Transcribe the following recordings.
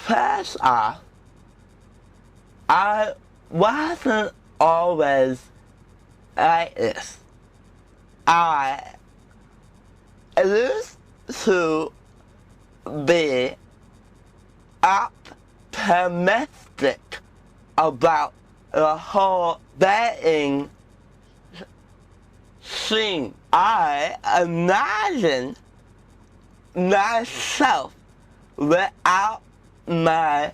first off, I wasn't always like this. I used to be optimistic about the whole dating scene. I imagined myself without my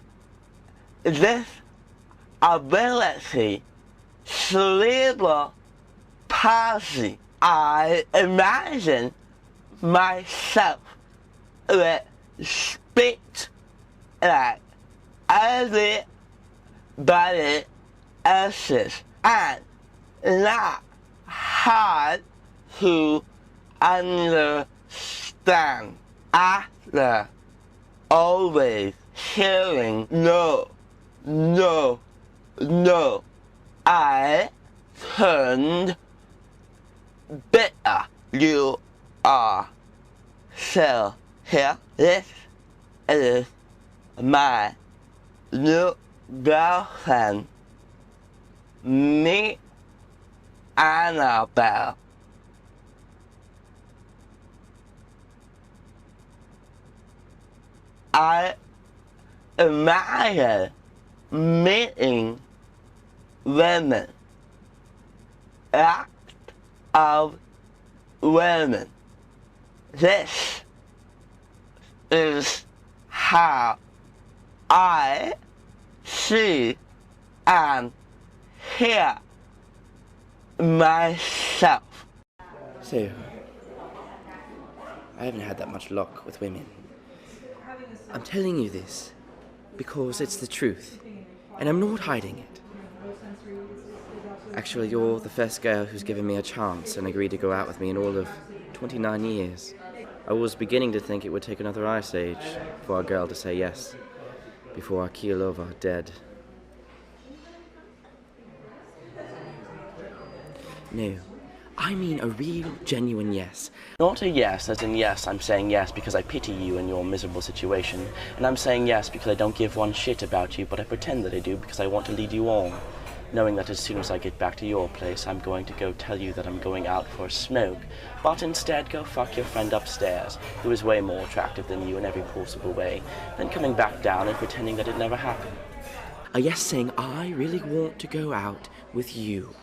disability, cerebral palsy. I imagine myself with speech like everybody else's and not hard to understand. After always hearing no, no, no, I turned bitter. You are still here. This is my new girlfriend. Meet Annabelle. I admire meeting women, act of women. This is how I see and hear myself. So, I haven't had that much luck with women. I'm telling you this because it's the truth, and I'm not hiding it. Actually, you're the first girl who's given me a chance and agreed to go out with me in all of 29 years. I was beginning to think it would take another ice age for a girl to say yes, before I keel over dead. No, I mean a real, genuine yes. Not a yes as in yes, I'm saying yes because I pity you in your miserable situation, and I'm saying yes because I don't give one shit about you, but I pretend that I do because I want to lead you on, knowing that as soon as I get back to your place, I'm going to go tell you that I'm going out for a smoke, but instead go fuck your friend upstairs, who is way more attractive than you in every possible way, then coming back down and pretending that it never happened. A yes saying, I really want to go out with you.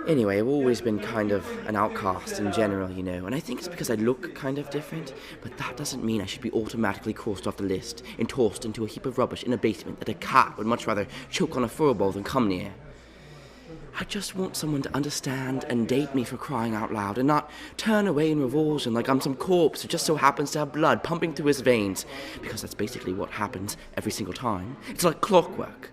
Anyway, I've always been kind of an outcast in general, you know, and I think it's because I look kind of different, but that doesn't mean I should be automatically crossed off the list and tossed into a heap of rubbish in a basement that a cat would much rather choke on a furball than come near. I just want someone to understand and date me for crying out loud and not turn away in revulsion like I'm some corpse who just so happens to have blood pumping through his veins, because that's basically what happens every single time. It's like clockwork.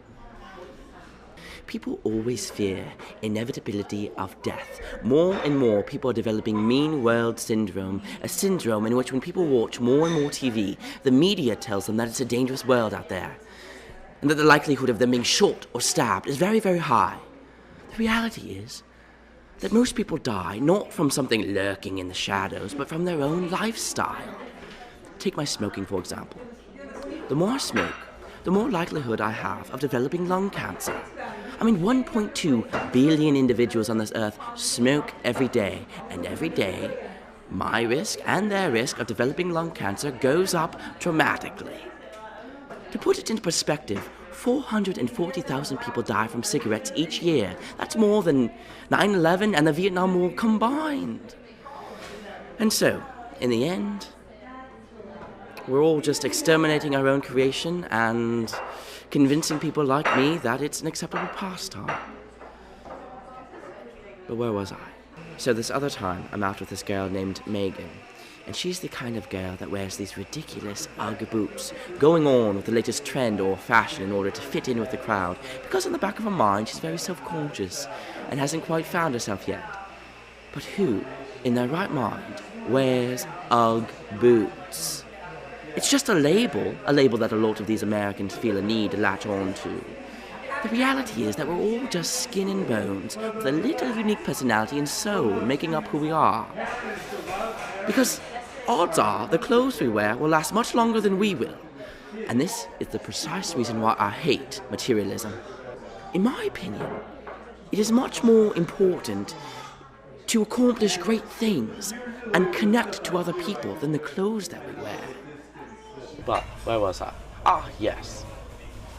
People always fear inevitability of death. More and more people are developing mean world syndrome, a syndrome in which when people watch more and more TV, the media tells them that it's a dangerous world out there, and that the likelihood of them being shot or stabbed is very, very high. The reality is that most people die not from something lurking in the shadows, but from their own lifestyle. Take my smoking, for example. The more I smoke, the more likelihood I have of developing lung cancer. I mean, 1.2 billion individuals on this earth smoke every day, and every day, my risk and their risk of developing lung cancer goes up dramatically. To put it into perspective, 440,000 people die from cigarettes each year. That's more than 9/11 and the Vietnam War combined. And so, in the end, we're all just exterminating our own creation and convincing people like me that it's an acceptable pastime. But where was I? So this other time, I'm out with this girl named Megan, and she's the kind of girl that wears these ridiculous Ugg boots, going on with the latest trend or fashion in order to fit in with the crowd, because in the back of her mind, she's very self-conscious and hasn't quite found herself yet. But who, in their right mind, wears Ugg boots? It's just a label that a lot of these Americans feel a need to latch on to. The reality is that we're all just skin and bones with a little unique personality and soul making up who we are. Because odds are the clothes we wear will last much longer than we will, And this is the precise reason why I hate materialism. In my opinion, it is much more important to accomplish great things and connect to other people than the clothes that we wear. But where was I? Ah, yes.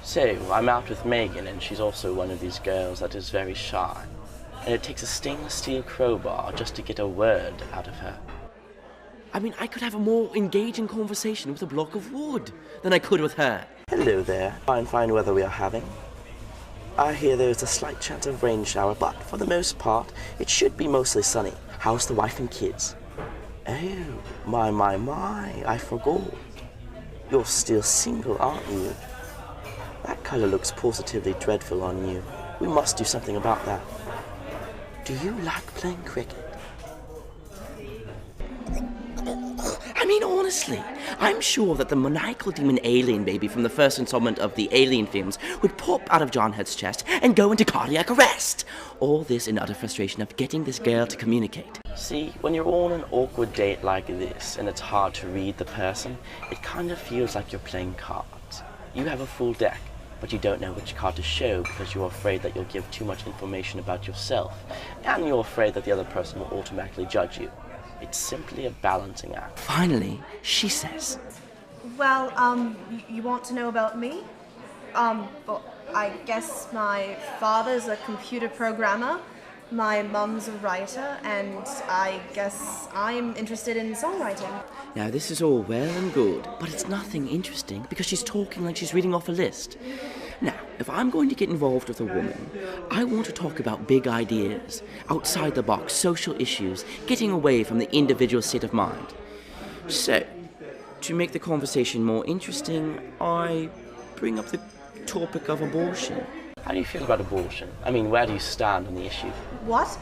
So, I'm out with Megan, and she's also one of these girls that is very shy. And it takes a stainless steel crowbar just to get a word out of her. I mean, I could have a more engaging conversation with a block of wood than I could with her. Hello there. Fine weather we are having. I hear there is a slight chance of rain shower, but for the most part, it should be mostly sunny. How's the wife and kids? Oh, my, I forgot. You're still single, aren't you? That colour looks positively dreadful on you. We must do something about that. Do you like playing cricket? I mean, honestly, I'm sure that the maniacal demon alien baby from the first installment of the Alien films would pop out of John Head's chest and go into cardiac arrest. All this in utter frustration of getting this girl to communicate. See, when you're on an awkward date like this, and it's hard to read the person, it kind of feels like you're playing cards. You have a full deck, but you don't know which card to show because you're afraid that you'll give too much information about yourself, and you're afraid that the other person will automatically judge you. It's simply a balancing act. Finally, she says, Well, you want to know about me? Well, I guess my father's a computer programmer, my mum's a writer, and I guess I'm interested in songwriting. now this is all well and good, but it's nothing interesting because she's talking like she's reading off a list. Now, if I'm going to get involved with a woman, I want to talk about big ideas, outside the box, social issues, getting away from the individual state of mind. So, to make the conversation more interesting, I bring up the topic of abortion. How do you feel about abortion? I mean, where do you stand on the issue? What?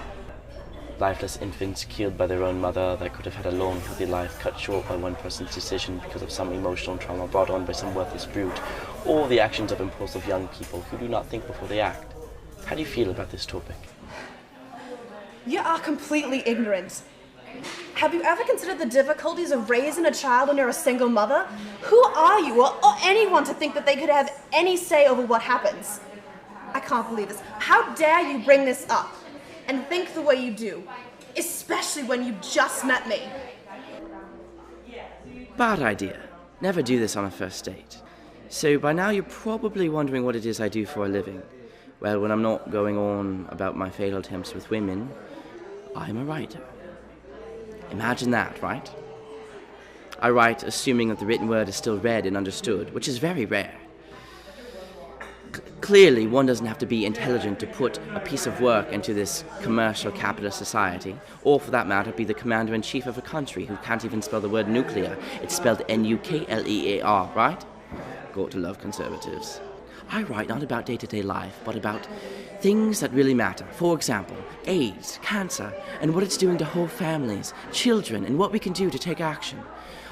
Lifeless infants killed by their own mother that could have had a long, healthy life cut short by one person's decision because of some emotional trauma brought on by some worthless brute, or the actions of impulsive young people who do not think before they act. How do you feel about this topic? You are completely ignorant. Have you ever considered the difficulties of raising a child when you're a single mother? Who are you or anyone to think that they could have any say over what happens? I can't believe this. How dare you bring this up and think the way you do, especially when you just met me. Bad idea. Never do this on a first date. So by now you're probably wondering what it is I do for a living. Well, when I'm not going on about my failed attempts with women, I'm a writer. Imagine that, right? I write assuming that the written word is still read and understood, which is very rare. Clearly, one doesn't have to be intelligent to put a piece of work into this commercial capitalist society, or for that matter, be the commander-in-chief of a country who can't even spell the word nuclear. It's spelled N-U-K-L-E-A-R, right? Got to love conservatives. I write not about day-to-day life, but about things that really matter. For example, AIDS, cancer, and what it's doing to whole families, children, and what we can do to take action.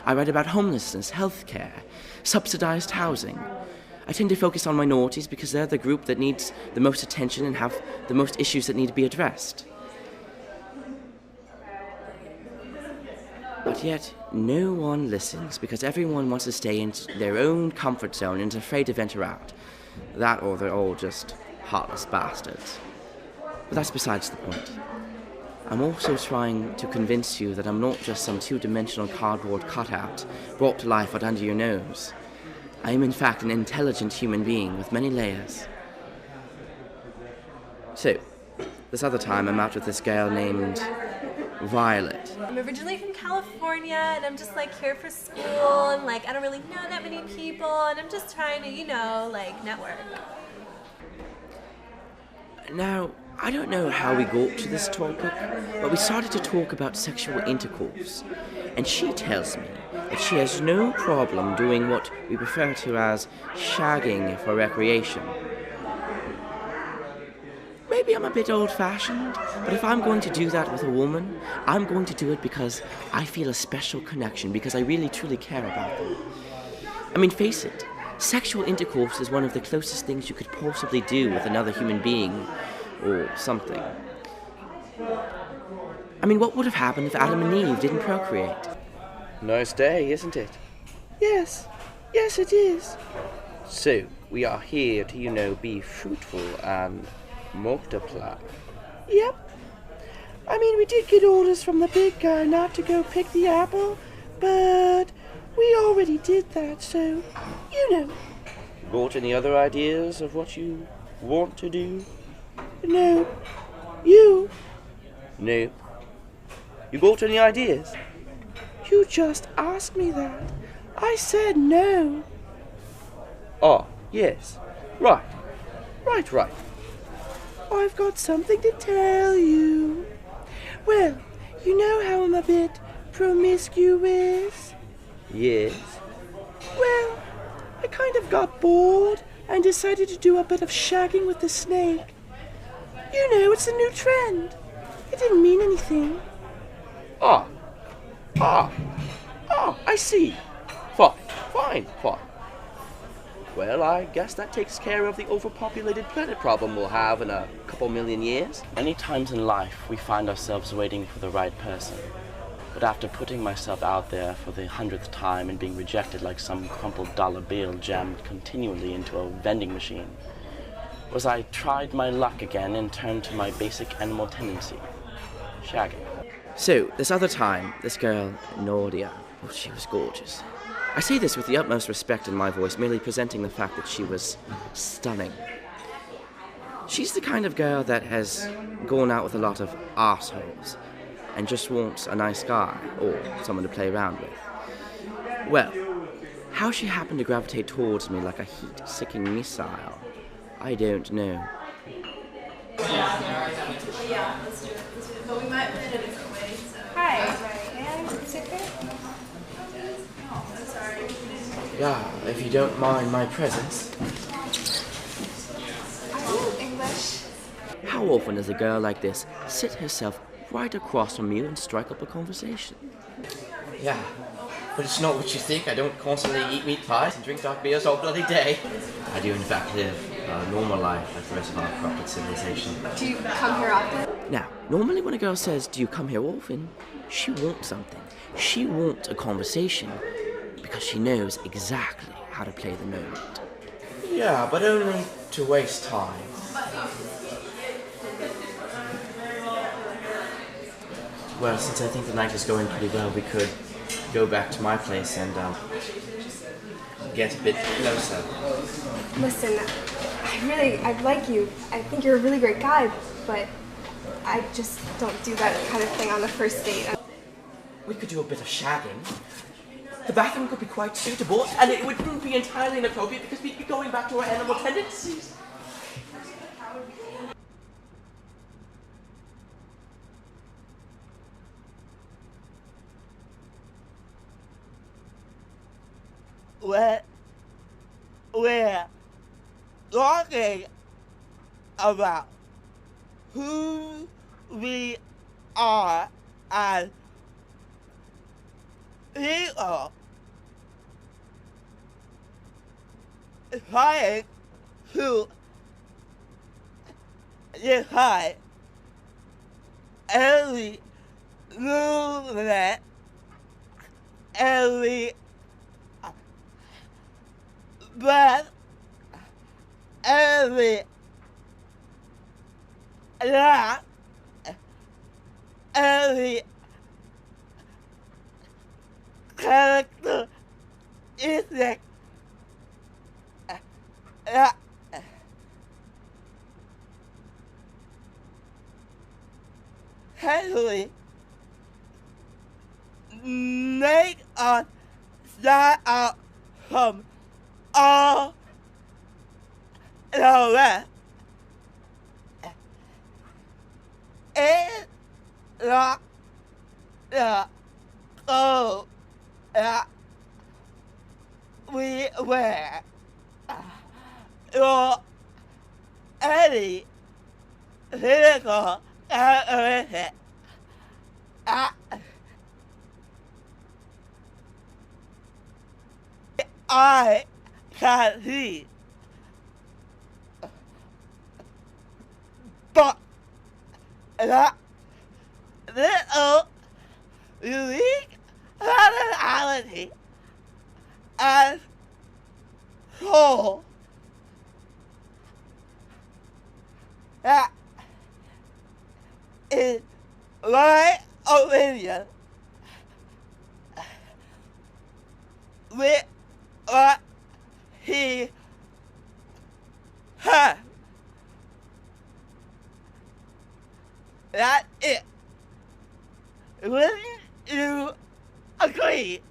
I write about homelessness, healthcare, subsidized housing. I tend to focus on minorities because they're the group that needs the most attention and have the most issues that need to be addressed. But yet, no one listens because everyone wants to stay in their own comfort zone and is afraid to venture out. That or they're all just heartless bastards. But that's besides the point. I'm also trying to convince you that I'm not just some two-dimensional cardboard cutout brought to life out under your nose. I am in fact an intelligent human being with many layers. So, this other time I'm out with this girl named Violet. I'm originally from California, and I'm just like here for school, and like I don't really know that many people, and I'm just trying to, network. Now, I don't know how we got to this topic, but we started to talk about sexual intercourse, and she tells me that she has no problem doing what we refer to as shagging for recreation. Maybe I'm a bit old-fashioned, but if I'm going to do that with a woman, I'm going to do it because I feel a special connection, because I really truly care about them. I mean, face it, sexual intercourse is one of the closest things you could possibly do with another human being, or something. I mean, what would have happened if Adam and Eve didn't procreate? Nice day, isn't it? Yes. Yes, it is. So, we are here to, be fruitful and multiply. Yep. I mean, we did get orders from the big guy not to go pick the apple, but we already did that, so, Got any other ideas of what you want to do? No. You? No. You got any ideas? You just asked me that. I said no. Oh, yes. Right. Right. I've got something to tell you. Well, you know how I'm a bit promiscuous? Yes. Well, I kind of got bored and decided to do a bit of shagging with the snake. It's a new trend. It didn't mean anything. I see. Fine. Well, I guess that takes care of the overpopulated planet problem we'll have in a couple million years. Many times in life, we find ourselves waiting for the right person. But after putting myself out there for the 100th time and being rejected like some crumpled dollar bill jammed continually into a vending machine, was I tried my luck again and turned to my basic animal tendency, shagging. So, this other time, this girl, Nordia, she was gorgeous. I say this with the utmost respect in my voice, merely presenting the fact that she was stunning. She's the kind of girl that has gone out with a lot of arseholes and just wants a nice guy or someone to play around with. Well, how she happened to gravitate towards me like a heat-seeking missile, I don't know. Yeah, let's do it. But we might put it in a different way. So. Hi. May I sit there? Oh, I'm sorry. Yeah, if you don't mind my presence. Are you English? How often does a girl like this sit herself right across from you and strike up a conversation? Yeah, but it's not what you think. I don't constantly eat meat pies and drink dark beers all bloody day. I do in fact live a normal life like the rest of our corporate civilization. Do you come here often? Now, normally when a girl says, "Do you come here often?" she wants something. She wants a conversation because she knows exactly how to play the moment. Yeah, but only to waste time. Well, since I think the night is going pretty well, we could go back to my place and get a bit closer. Listen, I like you. I think you're a really great guy, but I just don't do that kind of thing on the first date. We could do a bit of shagging. The bathroom could be quite suitable, and it wouldn't be entirely inappropriate because we'd be going back to our animal tendencies. We're talking about who we are as people, trying to decide every movement, every breath, every laugh, every characteristic that actually make us stand out from all the rest. It's not the clothes that we wear or any physical characteristic that I can see. But that little unique personality as control. That is my opinion. With what he has. That's it. Wouldn't you agree?